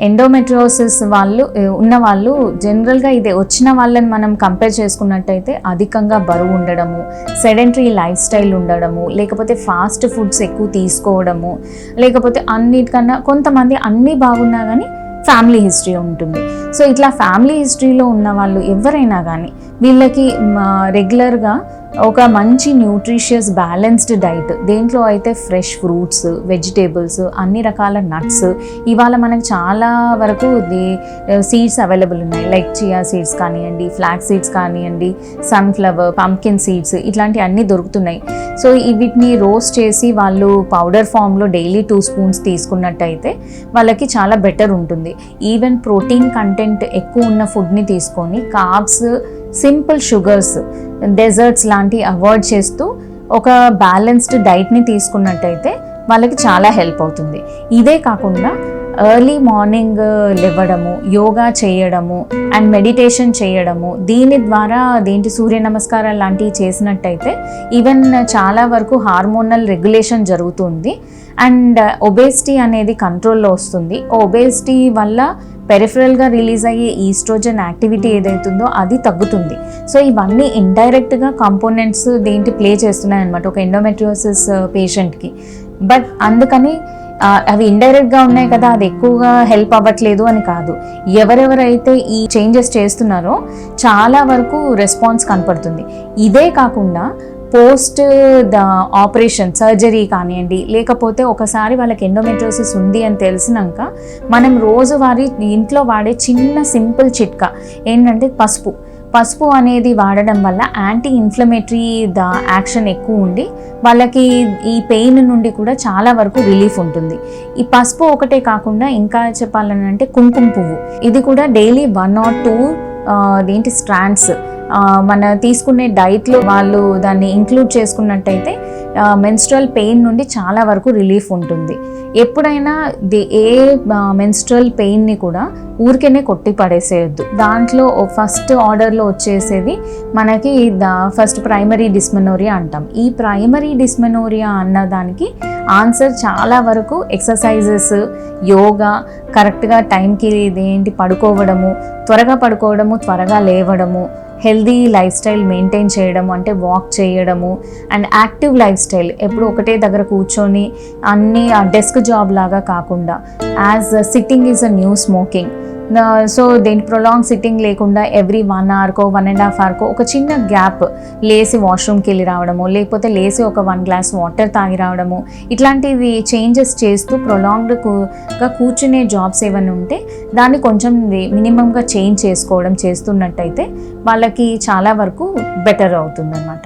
Endometriosis ఉన్న వాళ్ళు జనరల్గా ఇది వచ్చిన వాళ్ళని మనం కంపేర్ చేసుకున్నట్టయితే అధికంగా బరువు ఉండడము, సెడెంటరీ లైఫ్ స్టైల్ ఉండడము, లేకపోతే ఫాస్ట్ ఫుడ్స్ ఎక్కువ తీసుకోవడము, లేకపోతే అన్నిటికన్నా కొంతమంది అన్నీ బాగున్నా కానీ ఫ్యామిలీ హిస్టరీ ఉంటుంది. సో ఇట్లా ఫ్యామిలీ హిస్టరీలో ఉన్న వాళ్ళు ఎవరైనా కానీ వీళ్ళకి రెగ్యులర్గా ఒక మంచి న్యూట్రిషియస్ బ్యాలెన్స్డ్ డైట్, దేంట్లో అయితే ఫ్రెష్ ఫ్రూట్స్, వెజిటేబుల్స్, అన్ని రకాల నట్స్, ఇవాళ మనకు చాలా వరకు సీడ్స్ అవైలబుల్ ఉన్నాయి. లైక్ చియా సీడ్స్ కానివ్వండి, ఫ్లాక్ సీడ్స్ కానివ్వండి, సన్ఫ్లవర్, పంకిన్ సీడ్స్, ఇట్లాంటివి అన్నీ దొరుకుతున్నాయి. సో వీటిని రోస్ట్ చేసి వాళ్ళు పౌడర్ ఫామ్లో డైలీ 2 స్పూన్స్ తీసుకున్నట్టయితే వాళ్ళకి చాలా బెటర్ ఉంటుంది. ఈవెన్ ప్రోటీన్ కంటెంట్ ఎక్కువ ఉన్న ఫుడ్ని తీసుకొని కార్బ్స్, సింపుల్ షుగర్స్, డెజర్ట్స్ లాంటివి అవాయిడ్ చేస్తూ ఒక బ్యాలెన్స్డ్ డైట్ని తీసుకున్నట్టయితే వాళ్ళకి చాలా హెల్ప్ అవుతుంది. ఇదే కాకుండా ఎర్లీ మార్నింగ్ లేవడము, యోగా చేయడము అండ్ మెడిటేషన్ చేయడము, దీని ద్వారా సూర్య నమస్కారాలు లాంటివి చేసినట్టయితే ఈవెన్ చాలా వరకు హార్మోనల్ రెగ్యులేషన్ జరుగుతుంది అండ్ ఒబేసిటీ అనేది కంట్రోల్లో వస్తుంది. ఒబేసిటీ వల్ల పెరిఫరల్గా రిలీజ్ అయ్యే ఈస్ట్రోజన్ యాక్టివిటీ ఏదైతుందో అది తగ్గుతుంది. సో ఇవన్నీ ఇండైరెక్ట్గా కాంపోనెంట్స్ ప్లే చేస్తున్నాయి అన్నమాట ఒక ఎండోమెట్రియోసిస్ పేషెంట్కి. బట్ అందుకని అవి ఇండైరెక్ట్గా ఉన్నాయి కదా, అది ఎక్కువగా హెల్ప్ అవ్వట్లేదు అని కాదు. ఎవరెవరైతే ఈ చేంజెస్ చేస్తున్నారో చాలా వరకు రెస్పాన్స్ కనపడుతుంది. ఇదే కాకుండా పోస్ట్ ఆపరేషన్ సర్జరీ కానివ్వండి, లేకపోతే ఒకసారి వాళ్ళకి ఎండోమెట్రియోసిస్ ఉంది అని తెలిసినాక మనం రోజువారీ ఇంట్లో వాడే చిన్న సింపుల్ చిట్కా ఏంటంటే పసుపు అనేది వాడడం వల్ల యాంటీ ఇన్ఫ్లమేటరీ యాక్షన్ ఎక్కువ ఉండి వాళ్ళకి ఈ పెయిన్ నుండి కూడా చాలా వరకు రిలీఫ్ ఉంటుంది. ఈ పసుపు ఒకటే కాకుండా ఇంకా చెప్పాలని అంటే కుంకుమ పువ్వు, ఇది కూడా డైలీ 1 or 2 స్ట్రాండ్స్ మన తీసుకునే డైట్లో వాళ్ళు దాన్ని ఇంక్లూడ్ చేసుకున్నట్టయితే మెన్స్ట్రల్ పెయిన్ నుండి చాలా వరకు రిలీఫ్ ఉంటుంది. ఎప్పుడైనా ఏ మెన్స్ట్రల్ పెయిన్ని కూడా ఊరికేనే కొట్టి పడేసేయద్దు. దాంట్లో ఫస్ట్ ఆర్డర్లో వచ్చేసేది మనకి ఫస్ట్ ప్రైమరీ డిస్మెనోరియా అంటాం. ఈ ప్రైమరీ డిస్మెనోరియా అన్నదానికి ఆన్సర్ చాలా వరకు ఎక్సర్సైజెస్, యోగా, కరెక్ట్గా టైంకి పడుకోవడము, త్వరగా లేవడము, హెల్దీ లైఫ్ స్టైల్ మెయింటైన్ చేయడము, అంటే వాక్ చేయడము అండ్ యాక్టివ్ లైఫ్ స్టైల్, ఎప్పుడు ఒకటే దగ్గర కూర్చొని అన్నీ డెస్క్ జాబ్ లాగా కాకుండా as sitting is a new smoking. So prolong sitting లేకుండా ఎవ్రీ 1 hourకో 1.5 hourకో ఒక చిన్న గ్యాప్ లేసి వాష్రూమ్కి వెళ్ళి రావడము, లేకపోతే లేసి ఒక 1 glass వాటర్ తాగి రావడము, ఇట్లాంటివి చేంజెస్ చేస్తూ ప్రొలాంగ్డ్గా కూర్చునే జాబ్స్ ఏమైనా ఉంటే దాన్ని కొంచెం మినిమంగా చేంజ్ చేస్తున్నట్టయితే వాళ్ళకి చాలా వరకు బెటర్ అవుతుందన్నమాట.